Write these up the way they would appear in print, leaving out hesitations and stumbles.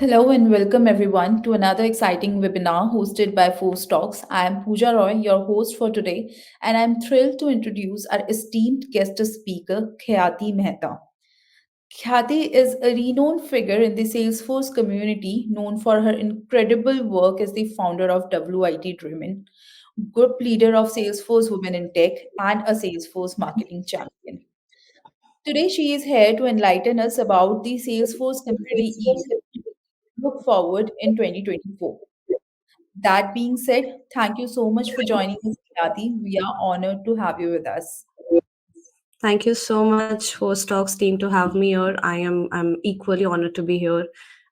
Hello and welcome everyone to another exciting webinar hosted by Force Talks. I am Pooja Roy, your host for today, and I'm thrilled to introduce our esteemed guest speaker, Khyati Mehta. Khyati is a renowned figure in the Salesforce community, known for her incredible work as the founder of WIT Dreamin, group leader of Salesforce Women in Tech, and a Salesforce marketing champion. Today, she is here to enlighten us about the Salesforce Community Event look forward in 2024. That being said, thank you so much for joining us, Khyati. We are honored to have you with us. Thank you so much for Stocks team to have me here. I'm equally honored to be here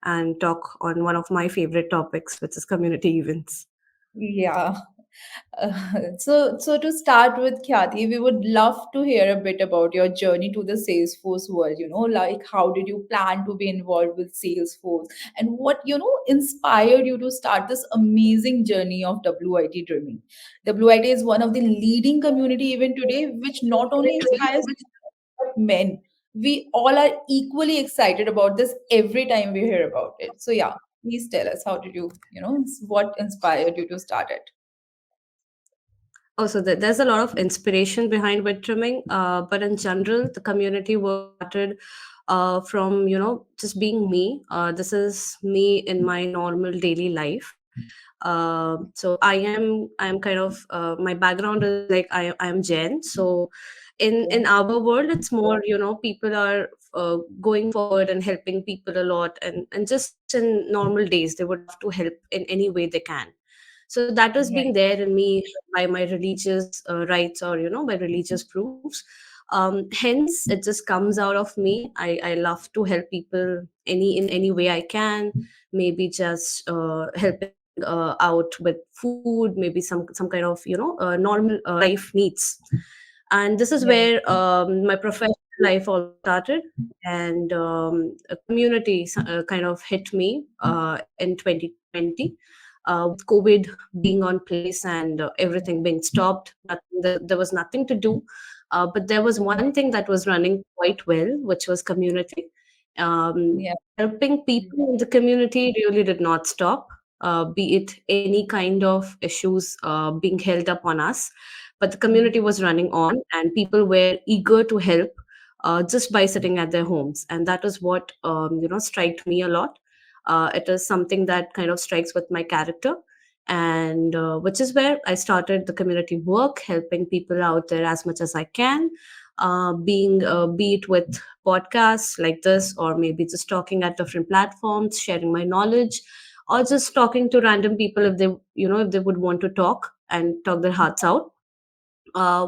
and talk on one of my favorite topics, which is community events. Yeah. So to start with, Khyati, we would love to hear a bit about your journey to the Salesforce world. Like how did you plan to be involved with Salesforce, and what inspired you to start this amazing journey of WIT Dreaming. WIT is one of the leading community event today, which not only inspires but men. We all are equally excited about this every time we hear about it. So yeah, please tell us how did what inspired you to start it? Also, there's a lot of inspiration behind web trimming, but in general, the community work started from just being me. This is me in my normal daily life. So I'm kind of my background is like I'm Jain. So in our world, it's more people are going forward and helping people a lot, and just in normal days they would love to help in any way they can. So that has been Right. there in me by my religious rights, or my religious proofs. Hence it just comes out of me. I love to help people in any way I can. Maybe just helping out with food, maybe some kind of normal life needs. And this is Yeah. where my professional life also started. And a community kind of hit me in 2020, with COVID being on place and everything being stopped. There was nothing to do. But there was one thing that was running quite well, which was community. Yeah. Helping people in the community really did not stop, be it any kind of issues being held up on us. But the community Mhm. was running on, and people were eager to help just by sitting at their homes. And that is what struck me a lot. It is something that kind of strikes with my character, and which is where I started the community work, helping people out there as much as I can, being be it with podcasts like this, or maybe just talking at different platforms, sharing my knowledge, or just talking to random people if they if they would want to talk and talk their hearts out.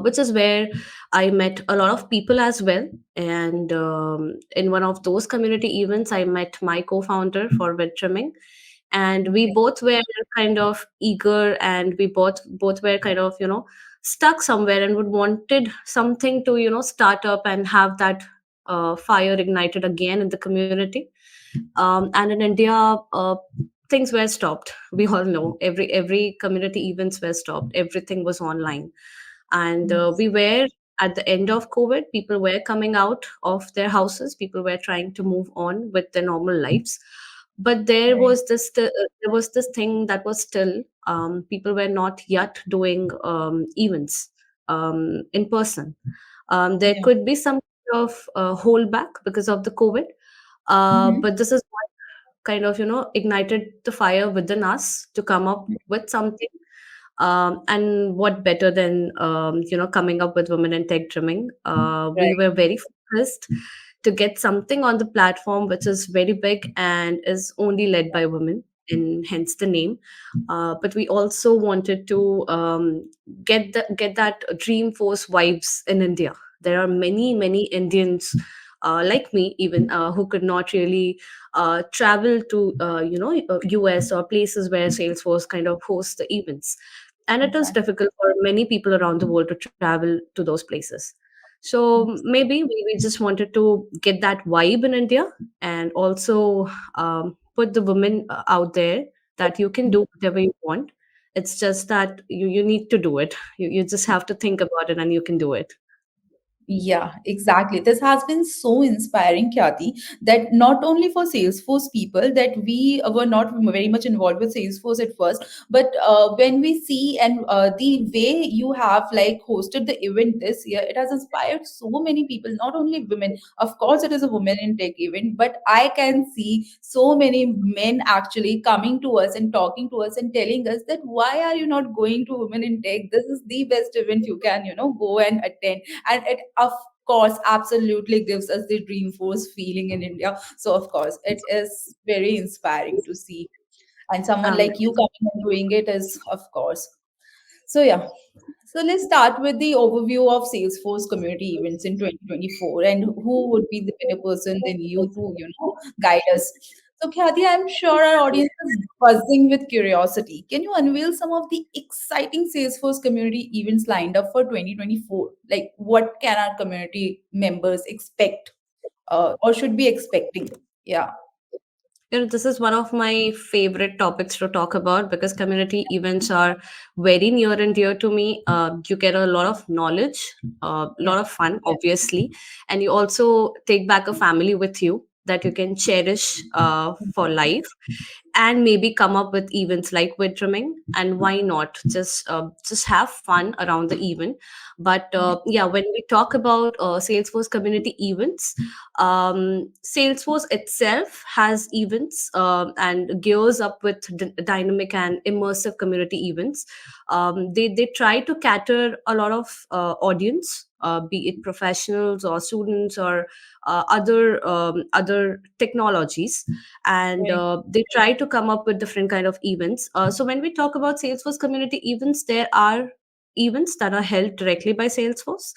Which is where I met a lot of people as well. And in one of those community events, I met my co-founder for web trimming, and we Okay. both were kind of eager, and we both were kind of stuck somewhere and would wanted something to start up and have that fire ignited again in the community. And in India, things were stopped. We all know every community events were stopped. Everything was online, and Yes. we were at the end of COVID. People were coming out of their houses. People were trying to move on with their normal lives, but Right. there was this thing that was still, people were not yet doing events in person. There Yeah. could be some kind of holdback because of the COVID, Mm-hmm. but this is what kind of ignited the fire within us to come up with something. And what better than coming up with women in tech trimming? We Right. were very focused to get something on the platform which is very big and is only led by women, and hence the name. But we also wanted to get that dream force vibes in India. There are many Indians like me, even who could not really travel to US or places where Salesforce kind of hosts the events, and it is Exactly. difficult for many people around the world to travel to those places. So maybe we just wanted to get that vibe in India, and also put the women out there that you can do whatever you want. It's just that you need to do it. You just have to think about it and you can do it. Yeah, exactly. This has been so inspiring, Khyati, that not only for Salesforce people that we were not very much involved with Salesforce at first, but when we see and the way you have like hosted the event this year, it has inspired so many people, not only women. Of course, it is a women in tech event, but I can see so many men actually coming to us and talking to us and telling us that why are you not going to women in tech? This is the best event you can, go and attend, and it of course absolutely gives us the dream force feeling in India. So of course it is very inspiring to see, and someone Um, like you coming and doing it is of course. So yeah, so let's start with the overview of Salesforce community events in 2024, and who would be the better person than you to, guide us. So Khyati, I'm sure our audience is buzzing with curiosity. Can you unveil some of the exciting Salesforce community events lined up for 2024? Like what can our community members expect, or should be expecting? Yeah. this is one of my favorite topics to talk about because community events are very near and dear to me. You get a lot of knowledge, a Yeah. lot of fun, obviously, and you also take back a family with you that you can cherish for life, and maybe come up with events like WIT Dreamin. And why not just have fun around the event. But yeah, when we talk about Salesforce community events, Salesforce itself has events and gears up with dynamic and immersive community events. They try to cater a lot of audience, be it professionals or students or other technologies, and Right. they try to come up with different kind of events. So when we talk about Salesforce community events, there are events that are held directly by Salesforce,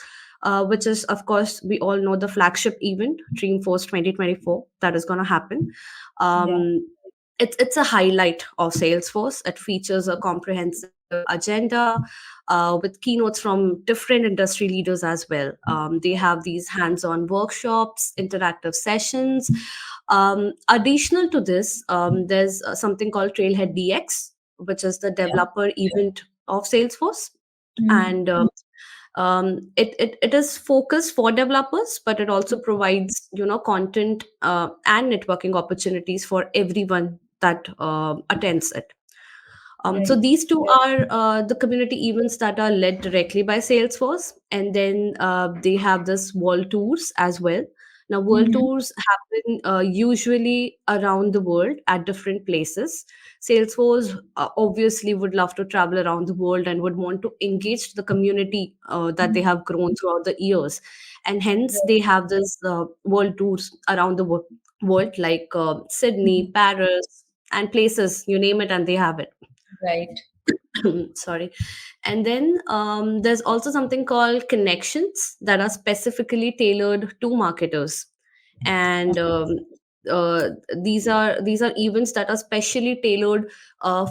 which is, of course, we all know the flagship event, Dreamforce 2024, that is going to happen. Yeah. It's a highlight of Salesforce. It features a comprehensive agenda with keynotes from different industry leaders as well. They have these hands-on workshops, interactive sessions. Additional to this, there's something called Trailhead DX, which is the Yeah. developer event of Salesforce, Mhm. and it is focused for developers, but it also provides content and networking opportunities for everyone that attends it. So Right. these two are the community events that are led directly by Salesforce, and then they have this world tours as well. Now, world Mhm. tours happen usually around the world at different places. Salesforce obviously would love to travel around the world and would want to engage the community that they Mhm. have grown throughout the years, and hence they have this world tours around the world, like Sydney, Mhm. Paris, and places you name it, and they have it. Right. Sorry. And then there's also something called connections that are specifically tailored to marketers, and uh, these are events that are specially tailored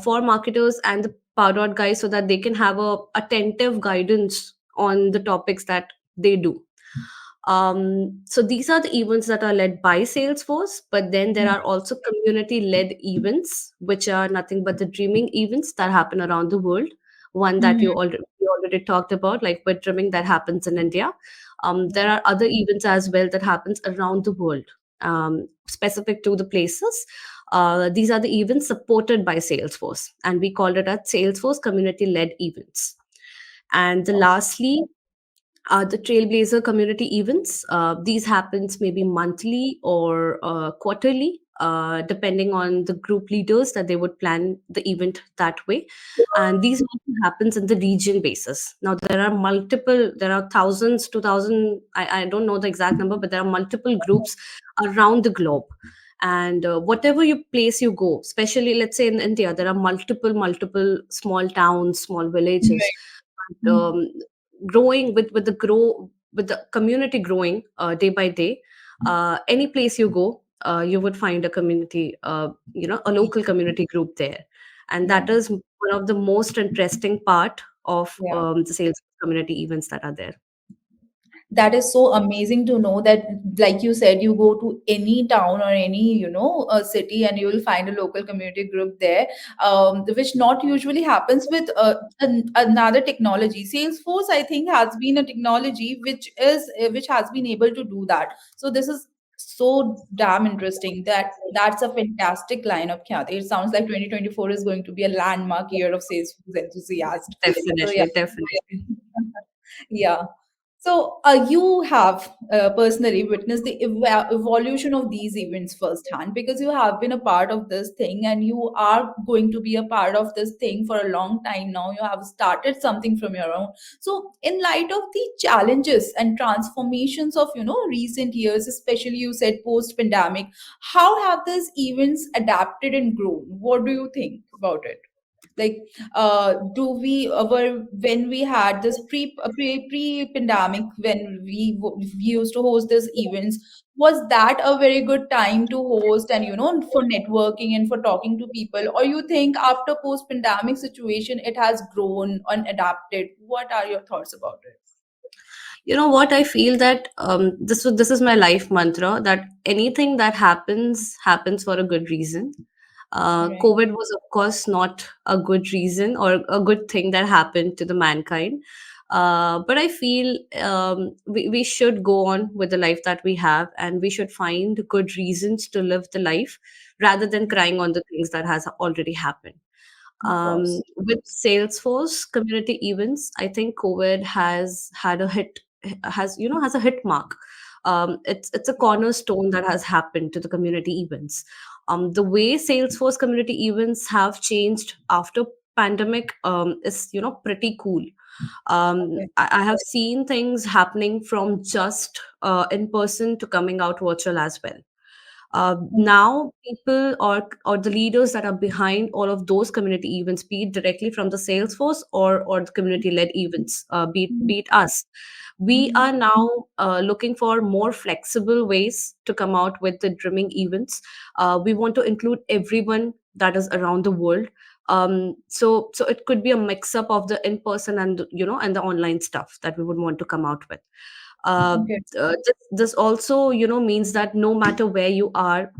for marketers and the power out guys, so that they can have a attentive guidance on the topics that they do. So these are the events that are led by Salesforce, but then there are also community-led events, which are nothing but the dreaming events that happen around the world. One that Mhm. you already talked about, like with dreaming that happens in India. There are other events as well that happens around the world, specific to the places. These are the events supported by Salesforce, and we call it as Salesforce community-led events. And the lastly, the Trailblazer community events. These happens maybe monthly or quarterly, depending on the group leaders that they would plan the event that way. And these also happens in the region basis. Now there are multiple, there are thousands, 2,000. I don't know the exact number, but there are multiple groups around the globe. And whatever you place you go, especially let's say in India, there are multiple small towns, small villages, Right. Mhm. um, growing with the community growing day by day. Any place you go, you would find a community, a local community group there, and Yeah. that is one of the most interesting part of Yeah. the sales community events that are there. That is so amazing to know that, like you said, you go to any town or any, city, and you will find a local community group there, which not usually happens with another technology. Salesforce, I think, has been a technology which has been able to do that. So this is so damn interesting. That's a fantastic lineup, Khyati. It sounds like 2024 is going to be a landmark year of Salesforce enthusiast. So yeah. Definitely, definitely. Yeah. So, you have personally witnessed the evolution of these events firsthand, because you have been a part of this thing and you are going to be a part of this thing for a long time now. You have started something from your own. So, in light of the challenges and transformations of, recent years, especially you said post pandemic, how have these events adapted and grown? What do you think about it? Like, do we were when we had this pre pandemic, when we used to host these events, was that a very good time to host, and for networking and for talking to people, or you think after post pandemic situation it has grown and adapted? What are your thoughts about it? You know what, I feel that this is my life mantra, that anything that happens for a good reason. Right. COVID was of course not a good reason or a good thing that happened to the mankind, but I feel we should go on with the life that we have, and we should find good reasons to live the life rather than crying on the things that has already happened. Of course. With Salesforce community events, I think COVID has had a hit, has a hit mark. It's a cornerstone that has happened to the community events. The way Salesforce community events have changed after pandemic is pretty cool. Okay. I have seen things happening from just in person to coming out virtual as well. Now people or the leaders that are behind all of those community events, be it directly from the Salesforce or the community led events, be it us, we Mhm. are now looking for more flexible ways to come out with the dreaming events. We want to include everyone that is around the world. So it could be a mix up of the in person and and the online stuff that we would want to come out with. uh, Okay. this also means that no matter where you are,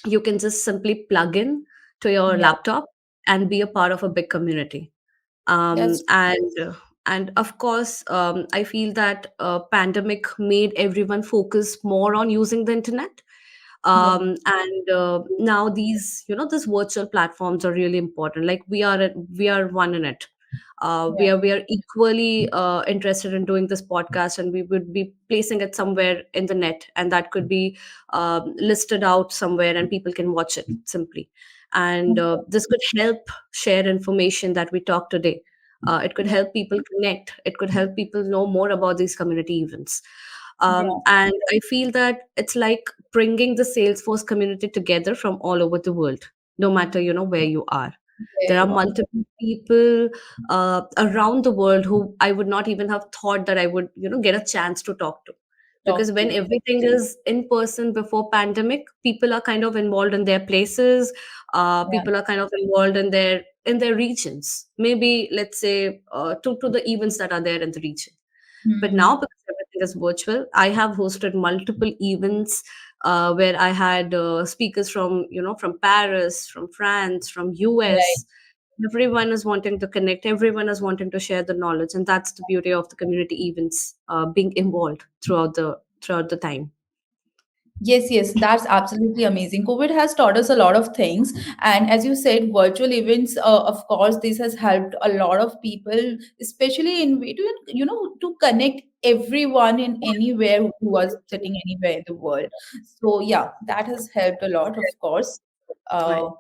you can just simply plug in to your Yeah, laptop and be a part of a big community. um, that's and uh, and of course, I feel that pandemic made everyone focus more on using the internet. yeah, And now these virtual platforms are really important. Like we are one in it. We yeah, are equally interested in doing this podcast, and we would be placing it somewhere in the net, and that could be listed out somewhere, and people can watch it simply. And okay, this could help share information that we talk today. It could yeah, help people connect. It could help people know more about these community events. yeah. And I feel that it's like bringing the Salesforce community together from all over the world, no matter where you are. There There are you are. multiple people around the world who I would not even have thought that I would get a chance to talk to, because Talk when to. everything is in person before pandemic, people are kind of involved in their places. Yeah. People are kind of involved in their regions, maybe let's say to the events that are there in the region. But now, Hmm. because everything is virtual, I have hosted multiple events where I had speakers from Paris, from France, from Right. US. Everyone is wanting to connect. Everyone is wanting to share the knowledge, and that's the beauty of the community events being involved throughout the time. Yes, yes, that's absolutely amazing. COVID has taught us a lot of things. And as you said, virtual events, of course, this has helped a lot of people, especially in way to, to connect everyone in anywhere who was sitting anywhere in the world. So yeah, that has helped a lot, of course. Uh, Right.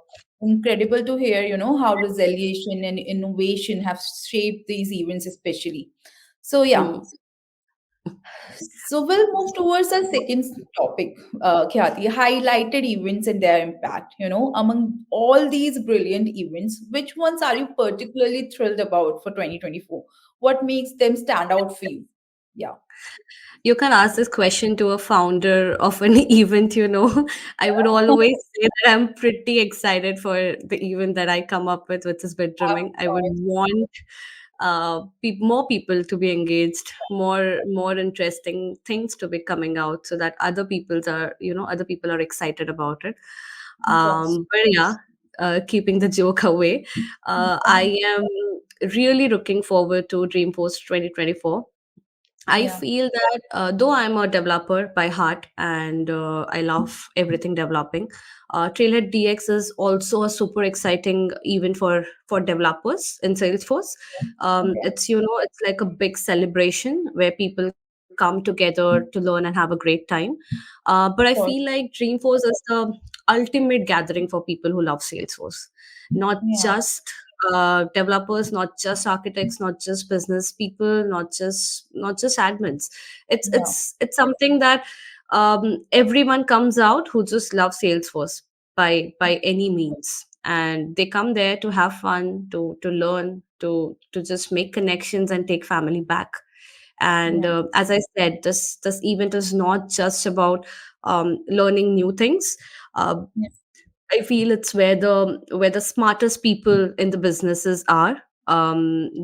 Incredible to hear, how resilience and innovation have shaped these events, especially. So yeah, Hmm. so we'll move towards our second topic, Khyati, highlighted events and their impact. Among all these brilliant events, which ones are you particularly thrilled about for 2024? What makes them stand out for you? Yeah. You can ask this question to a founder of an event. I would always say that I'm pretty excited for the event that I come up with, which is WIT Dreamin. Of I would course. want more people to be engaged, more interesting things to be coming out, so that other people are excited about it. Yes. But yeah, keeping the joke away, I am really looking forward to Dreamforce 2024. I Yeah. feel that though I'm a developer by heart and I love everything developing, Trailhead DX is also a super exciting event for developers in Salesforce. Okay. It's like a big celebration where people come together to learn and have a great time. But I Of feel course. like Dreamforce is the ultimate gathering for people who love Salesforce, not Yeah. just developers, not just architects, not just business people, not just admins. it's Yeah. it's it's something that everyone comes out who just loves Salesforce by any means, and they come there to have fun, to learn, to just make connections and take family back. And Yeah. as I said, this event is not just about learning new things. uh, Yeah. I feel it's where the smartest people in the businesses are.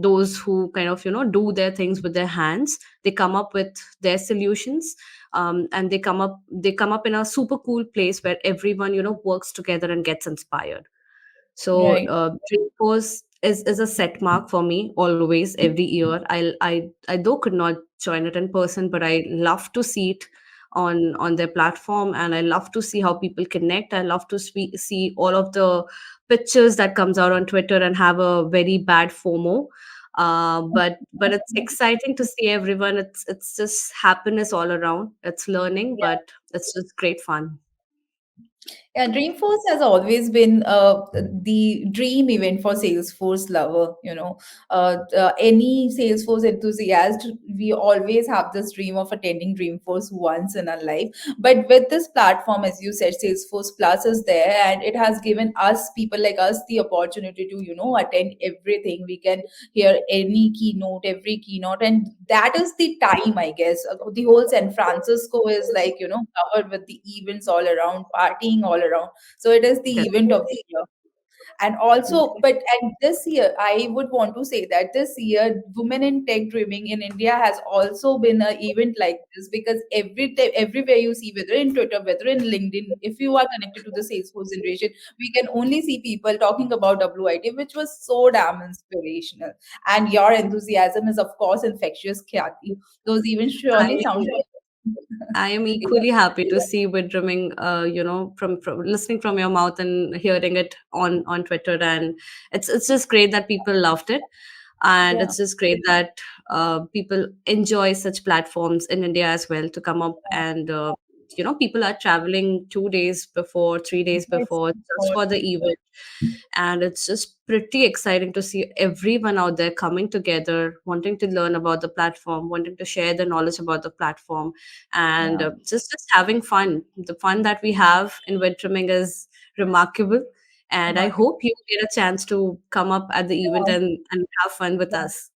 Those who kind of do their things with their hands. They come up with their solutions, and they come up in a super cool place where everyone works together and gets inspired. So Right. Dreamforce is a set mark for me always every year. I though could not join it in person, but I love to see it on their platform, and I love to see how people connect. I love to see all of the pictures that comes out on Twitter and have a very bad FOMO. But it's exciting to see everyone. It's just happiness all around. It's learning, Yeah. but it's just great fun. Yeah, Dreamforce has always been the dream event for Salesforce lover. Any Salesforce enthusiast, we always have this dream of attending Dreamforce once in our life. But with this platform, as you said, Salesforce Plus is there, and it has given us, people like us, the opportunity to, attend everything. We can hear any keynote, every keynote, and that is the time, I guess. The whole San Francisco is like, covered with the events all around, partying all around. So it is the event of the year. And also, but and this year, I would want to say that this year, Women in Tech Dreaming in India has also been an event like this, because everywhere you see, whether in Twitter, whether in LinkedIn, if you are connected to the Salesforce generation, we can only see people talking about WIT, which was so damn inspirational. And your enthusiasm is, of course, infectious, Khyati. Those events surely I sound like I am yeah, equally happy to see with drumming, from listening from your mouth and hearing it on Twitter, and it's just great that people loved it, and yeah, it's just great that people enjoy such platforms in India as well to come up, and people are traveling 2 days before, 3 days it's before just for the event, and it's just pretty exciting to see everyone out there coming together, wanting to learn about the platform, wanting to share the knowledge about the platform, and yeah. just having fun. The fun that we have in web trimming is remarkable, and I Remarkable. hope you get a chance to come up at the event Yeah, and have fun with yeah. us.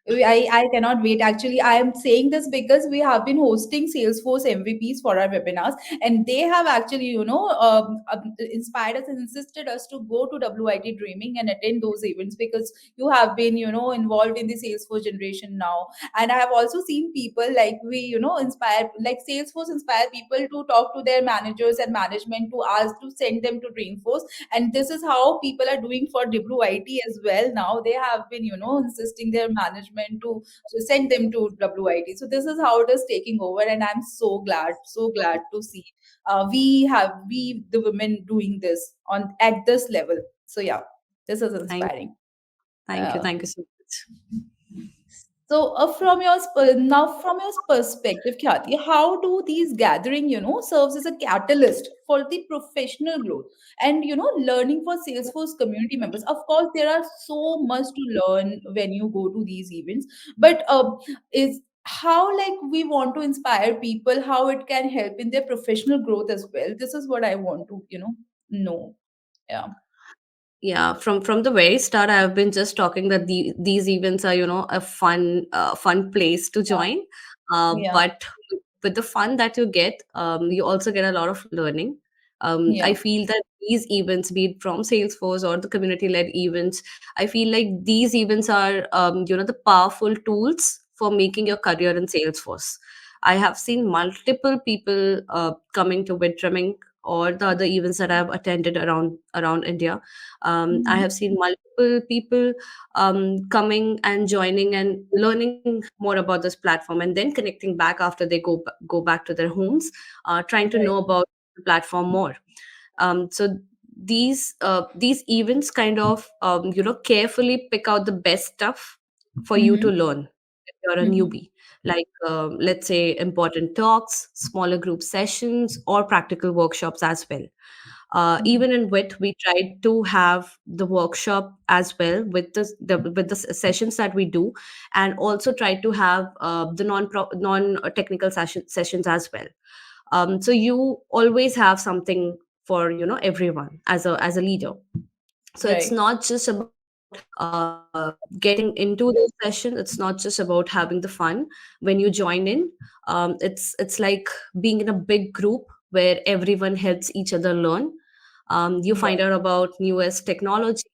I cannot wait. Actually, I am saying this because we have been hosting Salesforce MVPs for our webinars, and they have actually, inspired us and insisted us to go to WIT Dreaming and attend those events, because you have been, involved in the Salesforce generation now. And I have also seen people like we, inspire, like Salesforce inspire people to talk to their managers and management to ask to send them to Dreamforce. And this is how people are doing for WIT as well. Now they have been, insisting their management to send them to WIT. So this is how it is taking over, and I'm so glad to see we the women doing this on at this level. So yeah, this is Thank inspiring. thank you. Uh, Thank you so much. so, from your perspective, Khyati, how do these gathering, serves as a catalyst for the professional growth and learning for Salesforce community members? Of course, there are so much to learn when you go to these events, but is how, like, we want to inspire people, how it can help in their professional growth as well. This is what I want to know. Yeah, Yeah, from the very start, I have been just talking that these events are a fun place to join, yeah, but with the fun that you get, you also get a lot of learning. Yeah. I feel that these events, be it from Salesforce or the community led events, I feel like these events are, the powerful tools for making your career in Salesforce. I have seen multiple people coming to WIT Dreamin or the other events that I've attended around India. I Mhm. have seen multiple people coming and joining and learning more about this platform, and then connecting back after they go back to their homes, trying to Right. know about the platform more. So these events kind of carefully pick out the best stuff for you to Mhm. learn if you're a Mhm. newbie, like let's say important talks, smaller group sessions, or practical workshops as well. Mhm. Even in WIT, we tried to have the workshop as well with the sessions that we do, and also try to have the non technical sessions as well. So you always have something for everyone as a leader. So it's Right. not just about getting into the session. It's not just about having the fun when you join in. It's like being in a big group where everyone helps each other learn. You Yeah. find out about newest technologies.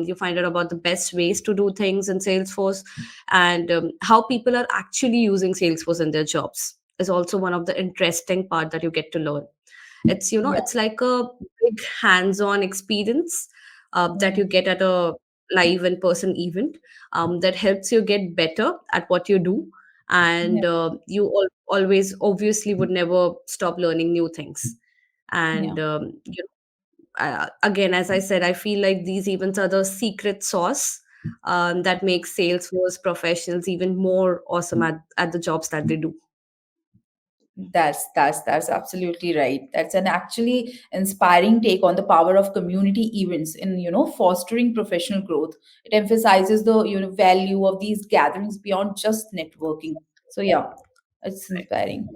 You find out about the best ways to do things in Salesforce, and how people are actually using Salesforce in their jobs is also one of the interesting part that you get to learn. Yeah. It's like a big hands-on experience that you Mhm. get at a live in person event, that helps you get better at what you do, Yeah. and you always obviously would never stop learning new things. Yeah. And again, as I said, I feel like these events are the secret sauce that makes Salesforce professionals even more awesome at the jobs that they do. That's absolutely right. That's an actually inspiring take on the power of community events in fostering professional growth. It emphasizes the value of these gatherings beyond just networking. So yeah, it's inspiring.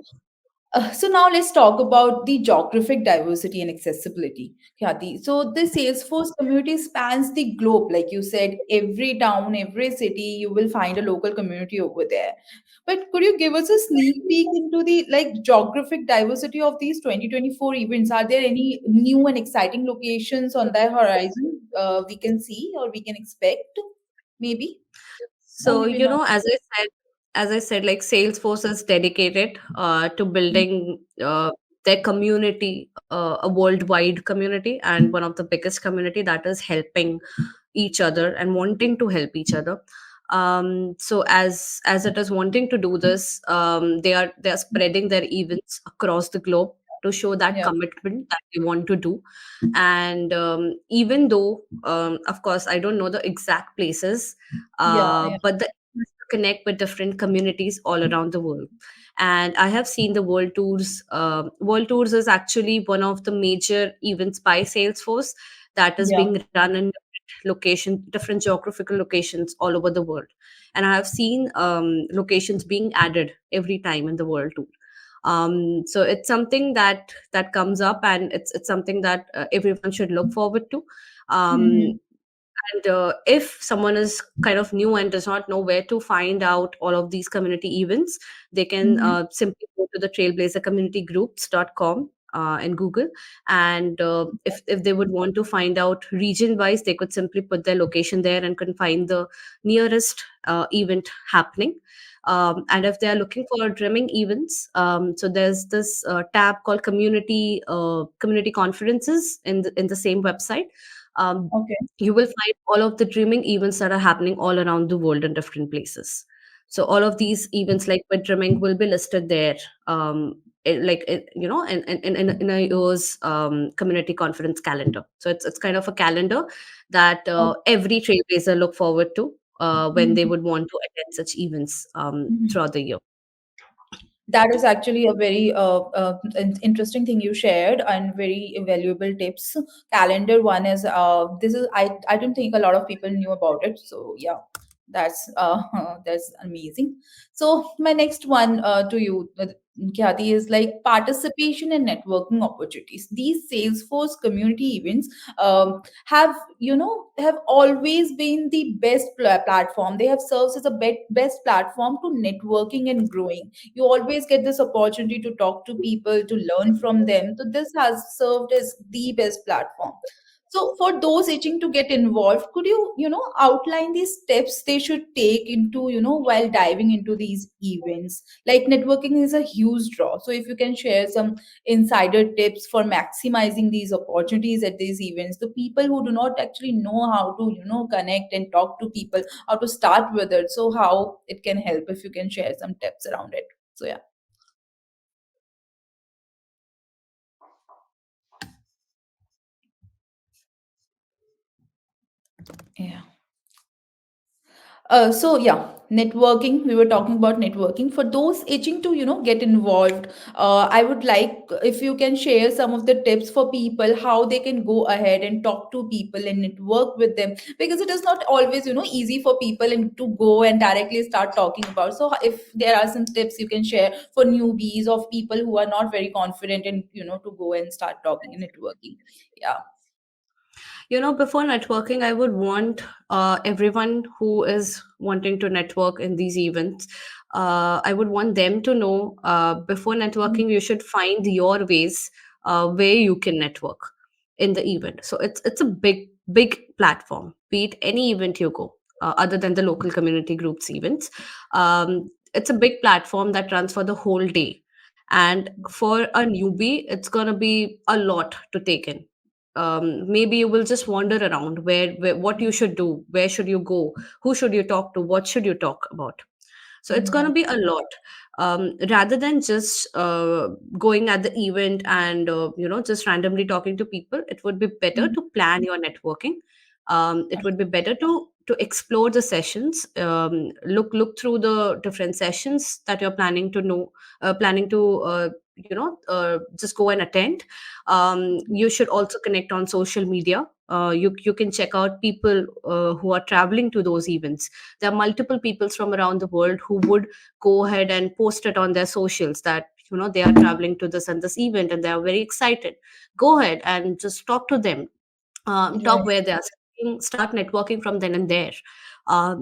So now let's talk about the geographic diversity and accessibility, Khyati. So the Salesforce community spans the globe, like you said, every town, every city, you will find a local community over there. But could you give us a sneak peek into the geographic diversity of these 2024 events? Are there any new and exciting locations on the horizon we can see or we can expect? Maybe or So, maybe not. as I said, like Salesforce is dedicated to building their community, a worldwide community, and one of the biggest community that is helping each other and wanting to help each other. So as it is wanting to do this, they are spreading their events across the globe to show that Yeah, commitment that they want to do. And even though, of course, I don't know the exact places, yeah, yeah, but the aim is to connect with different communities all around the world. And I have seen the world tours. World tours is actually one of the major events by Salesforce that is yeah. being run in different geographical locations all over the world. And I have seen locations being added every time in the world tour. So it's something that comes up, and it's something that everyone should look forward to. um, Mhm. and if someone is kind of new and does not know where to find out all of these community events, they can Mhm. simply go to the trailblazercommunitygroups.com in Google. And if they would want to find out region wise, they could simply put their location there and can find the nearest event happening. And if they are looking for Dreaming events, so there's this tab called community conferences in the same website. Um, Okay. you will find all of the Dreaming events that are happening all around the world in different places. So all of these events like with Dreaming will be listed there, in a year's community conference calendar. So it's kind of a calendar that every trailblazer look forward to when they Mhm. would want to attend such events Mhm. throughout the year. That is actually a very interesting thing you shared and very valuable tips. Calendar one is this is I don't think a lot of people knew about it. So yeah, That's that's amazing. So my next one to you, Khyati, is like participation and networking opportunities. These Salesforce community events have always been the best platform. They have served as a best platform to networking and growing. You always get this opportunity to talk to people, to learn from them. So this has served as the best platform. So for those itching to get involved, could you outline these steps they should take while diving into these events? Like networking is a huge draw. So if you can share some insider tips for maximizing these opportunities at these events, the people who do not actually know how to connect and talk to people, how to start with it. So how it can help if you can share some tips around it. So yeah. Yeah. So yeah, networking. We were talking about networking. For those itching to get involved, I would like if you can share some of the tips for people how they can go ahead and talk to people and network with them, because it is not always easy for people and to go and directly start talking about. So if there are some tips you can share for newbies of people who are not very confident and to go and start talking and networking. Yeah. Before networking, I would want everyone who is wanting to network in these events, I would want them to know, before Mhm. networking, you should find your ways where you can network in the event. So it's a big platform, be it any event you go, other than the local community groups events. It's a big platform that runs for the whole day. And for a newbie, it's going to be a lot to take in. Maybe you will just wander around where what you should do, where should you go, who should you talk to, what should you talk about. So it's going Yeah. to be a lot. Rather than just going at the event and just randomly talking to people, it would be better Mhm. to plan your networking. It would be better to explore the sessions, look through the different sessions that you're planning to just go and attend. You should also connect on social media. You can check out people who are traveling to those events. There are multiple peoples from around the world who would go ahead and post it on their socials that they are traveling to this and this event and they are very excited. Go ahead and just talk to them, talk Right. where they are sitting, start networking from then and there.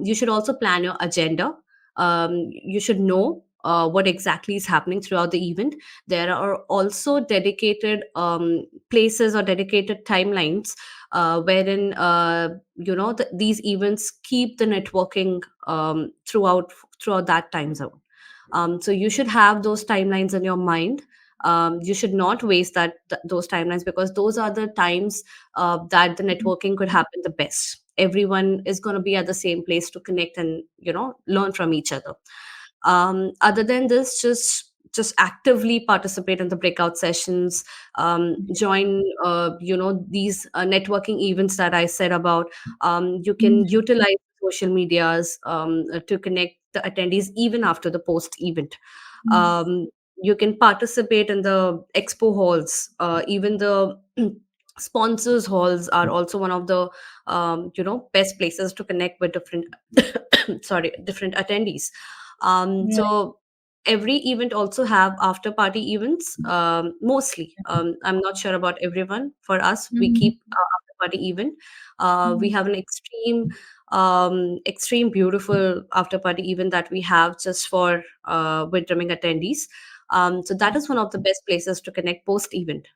You should also plan your agenda. You should know what exactly is happening throughout the event. There are also dedicated places or dedicated timelines wherein these events keep the networking throughout that time zone. So you should have those timelines in your mind. You should not waste those timelines, because those are the times that the Mhm. networking could happen the best. Everyone is going to be at the same place to connect and learn from each other. Other than this, just actively participate in the breakout sessions. Join these networking events that I said about. You Mhm. can utilize social medias to connect the attendees even after the post event. Mhm. um, you can participate in the expo halls. Even the sponsors halls are also one of the best places to connect with different different attendees. Right. So every event also have after party events, mostly. I'm not sure about everyone. For us, we Mhm. keep after party event. We Mhm. have an extreme beautiful after party event that we have just for WIT Dreamin attendees. So that is one of the best places to connect post event.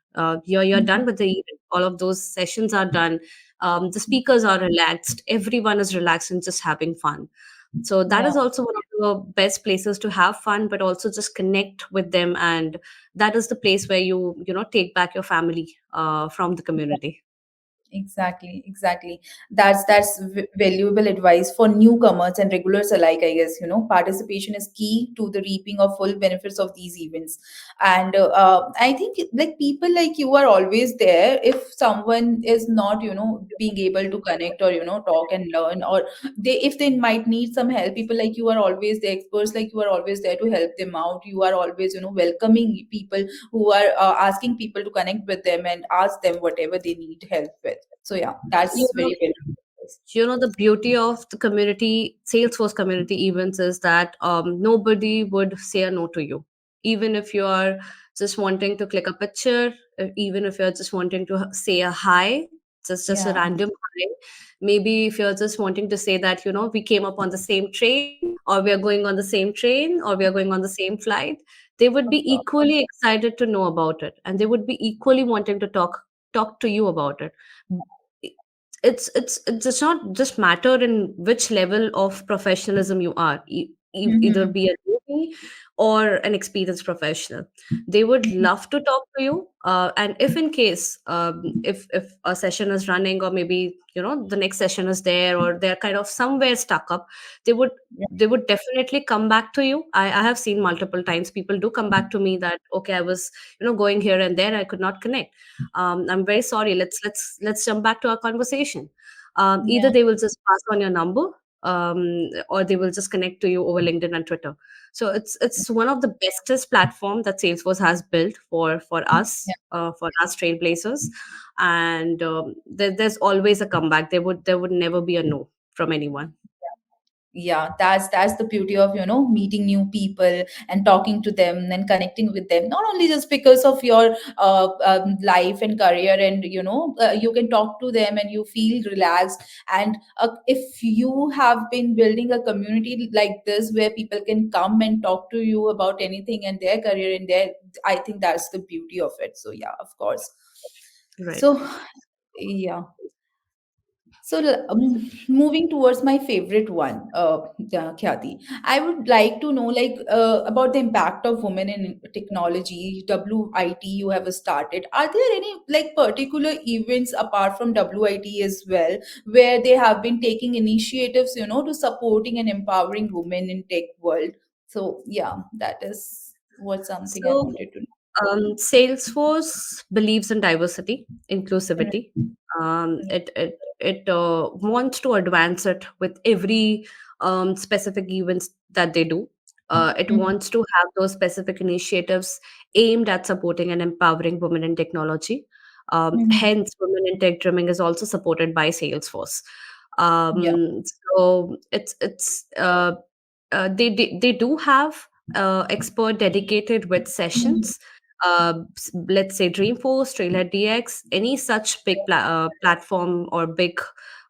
You're done Mhm. with the event, all of those sessions are done. The speakers are relaxed, everyone is relaxed and just having fun. So that Yeah. is also one of the best places to have fun, but also just connect with them. And that is the place where you take back your family from the community. Exactly, exactly. That's valuable advice for newcomers and regulars alike, I guess. Participation is key to the reaping of full benefits of these events. And I think like people like you are always there if someone is not being able to connect or talk and learn, or if they might need some help. People like you are always the experts, like you are always there to help them out. You are always welcoming people who are asking people to connect with them and ask them whatever they need help with. So yeah, You that's know, very valuable. The beauty of the community Salesforce community events is that nobody would say a no to you, even if you are just wanting to click a picture, even if you're just wanting to say a hi, just a Yeah, random hi. Maybe if you're just wanting to say that we came up on the same train, or we are going on the same train, or we are going on the same flight, they would of be course. equally excited to know about it, and they would be equally wanting to talk to you about it. It does not just matter in which level of professionalism you are, either Mhm. be a newbie or an experienced professional. They would Mhm. love to talk to you, and if in case, if a session is running, or maybe the next session is there, or they're kind of somewhere stuck up, they would Yeah, they would definitely come back to you. I have seen multiple times people do come back to me that, okay, I was going here and there, I could not connect. I'm very sorry, let's jump back to our conversation. Either yeah, they will just pass on your number, or they will just connect to you over LinkedIn and Twitter. So it's one of the bestest platform that Salesforce has built for us, yeah. for us trailblazers. And there's always a comeback. There would never be a no from anyone. Yeah, that's the beauty of meeting new people and talking to them and connecting with them, not only just because of your life and career, and you can talk to them and you feel relaxed. And if you have been building a community like this where people can come and talk to you about anything and their career and their, I think that's the beauty of it. So yeah, of course. Right. So yeah. So, moving towards my favorite one, Khyati, I would like to know, like, about the impact of women in technology, WIT you have started. Are there any, like, particular events apart from WIT as well, where they have been taking initiatives, to supporting and empowering women in tech world? So, yeah, that is what something I So wanted to Salesforce believes in diversity, know. inclusivity. Mm, It wants to advance it with every specific events that they do. It mm, wants to have those specific initiatives aimed at supporting and empowering women in technology. mm, Hence, Women in Tech Dreaming is also supported by Salesforce. yeah. So they do have expert dedicated with Mhm. sessions. Let's say Dreamforce, Trailhead DX, any such big platform or big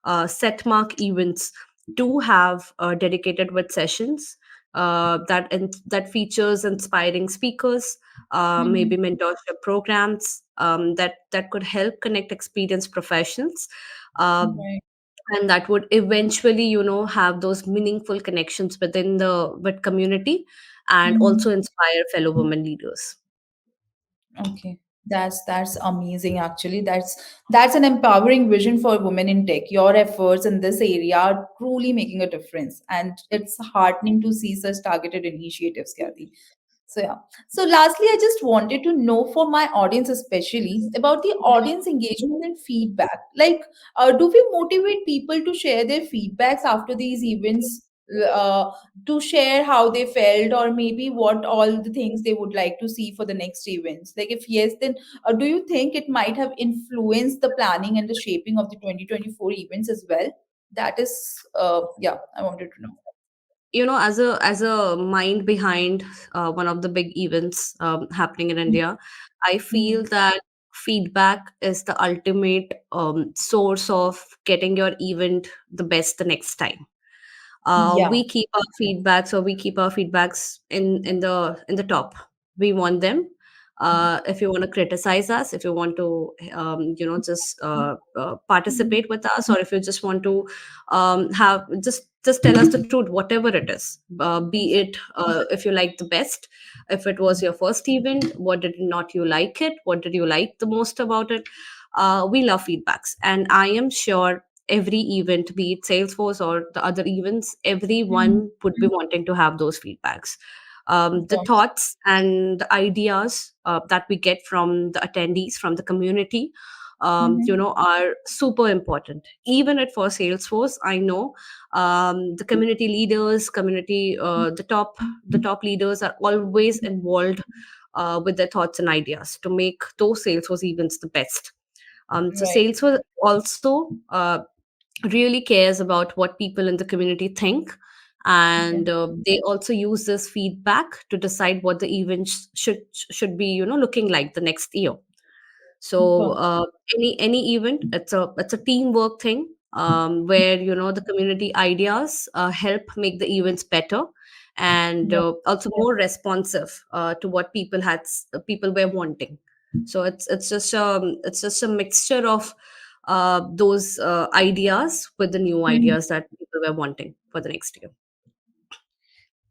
setmark events do have dedicated with sessions that features inspiring speakers, maybe Mhm. mentorship programs that could help connect experienced professionals. Uh, Right. and that would eventually have those meaningful connections within the with community, and Mhm. also inspire fellow women leaders. Okay. That's amazing actually. That's an empowering vision for women in tech. Your efforts in this area are truly making a difference. And it's heartening to see such targeted initiatives, Kathy. So yeah. So lastly, I just wanted to know for my audience, especially about the audience engagement and feedback. Like, do we motivate people to share their feedbacks after these events, uh, to share how they felt, or maybe what all the things they would like to see for the next events? Like, if yes, then do you think it might have influenced the planning and the shaping of the 2024 events as well? That is, yeah, I wanted to know. As a mind behind one of the big events happening in India, I feel Mhm. that feedback is the ultimate source of getting your event the best the next time. Yeah. We keep our feedbacks in the top. We want them. If you want to criticize us, if you want to just participate with us, or if you just want to have just tell us the truth, whatever it is, be it if you like the best, if it was your first event, what did not you like it, what did you like the most about it. We love feedbacks, and I am sure every event, be it Salesforce or the other events, Mhm. everyone would be wanting to have those feedbacks. Of The course. thoughts and the ideas that we get from the attendees, from the community, Mhm. are super important. Even at for Salesforce, I know the community leaders, the top leaders are always involved with their thoughts and ideas to make those Salesforce events the best. So Right. Salesforce also really cares about what people in the community think, Yeah. and they also use this feedback to decide what the event should be, looking like the next year. So Got any event, it's a teamwork thing, where the community ideas help make the events better, and yeah. also more responsive to what people were wanting. So it's just a mixture of those ideas with the new Mhm. ideas that people were wanting for the next year.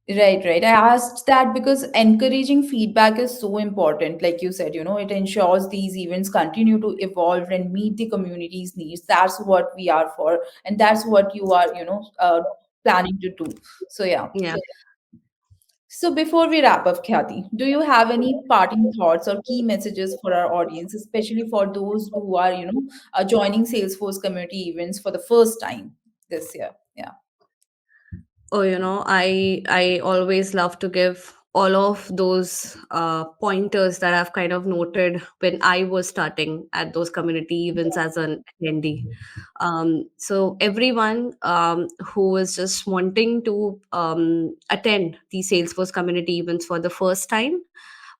Right, right. I asked that because encouraging feedback is so important. Like you said, it ensures these events continue to evolve and meet the community's needs. That's what we are for, and that's what you are, planning to do. So, yeah. Yeah. So, before we wrap up, Khyati, do you have any parting thoughts or key messages for our audience, especially for those who are, joining Salesforce community events for the first time this year? Yeah. Oh, I always love to give all of those pointers that I've kind of noted when I was starting at those community events as an attendee. So everyone who is just wanting to attend the Salesforce community events for the first time,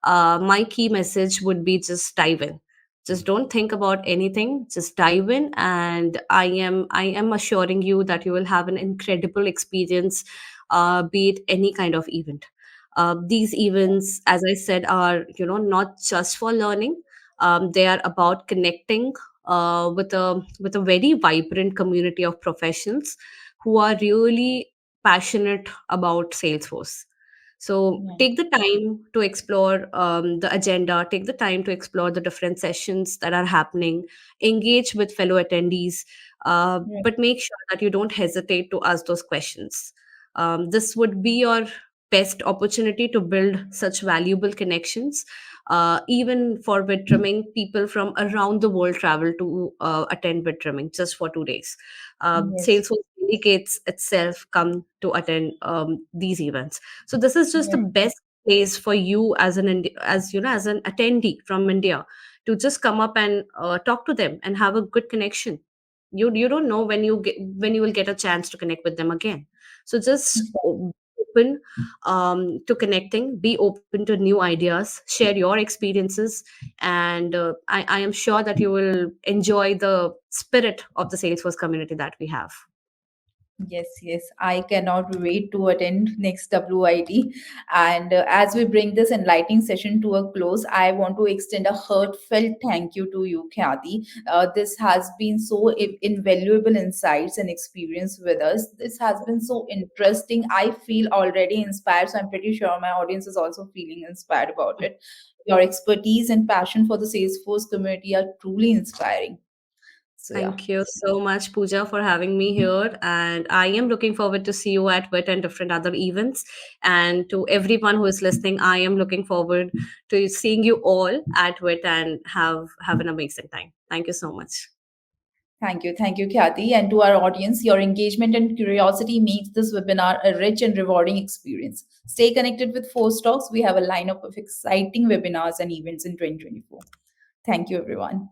my key message would be just dive in. Just don't think about anything, just dive in, and I am assuring you that you will have an incredible experience, be it any kind of event. These events, as I said, are not just for learning. They are about connecting with a very vibrant community of professionals who are really passionate about Salesforce. So Yeah. take the time to explore the agenda, take the time to explore the different sessions that are happening, engage with fellow attendees, Right. but make sure that you don't hesitate to ask those questions. This would be your best opportunity to build such valuable connections. Even for WIT Dreamin, people from around the world travel to attend WIT Dreamin just for 2 days. Yes. Salesforce delegates itself come to attend these events. So this is just the Yeah. best place for you as as an attendee from India to just come up and talk to them and have a good connection. You don't know when you will get a chance to connect with them again. So just open to connecting, be open to new ideas, share your experiences, and I am sure that you will enjoy the spirit of the Salesforce community that we have. Yes, yes. I cannot wait to attend next WIT. And as we bring this enlightening session to a close, I want to extend a heartfelt thank you to you, Khyati. This has been so invaluable insights and experience with us. This has been so interesting. I feel already inspired, so I'm pretty sure my audience is also feeling inspired about it. Your expertise and passion for the Salesforce community are truly inspiring. So, yeah. Thank you so much, Pooja, for having me here. And I am looking forward to see you at WIT and different other events. And to everyone who is listening, I am looking forward to seeing you all at WIT and have an amazing time. Thank you so much. Thank you, Khyati. And to our audience, your engagement and curiosity makes this webinar a rich and rewarding experience. Stay connected with Force Talks. We have a lineup of exciting webinars and events in 2024. Thank you, everyone.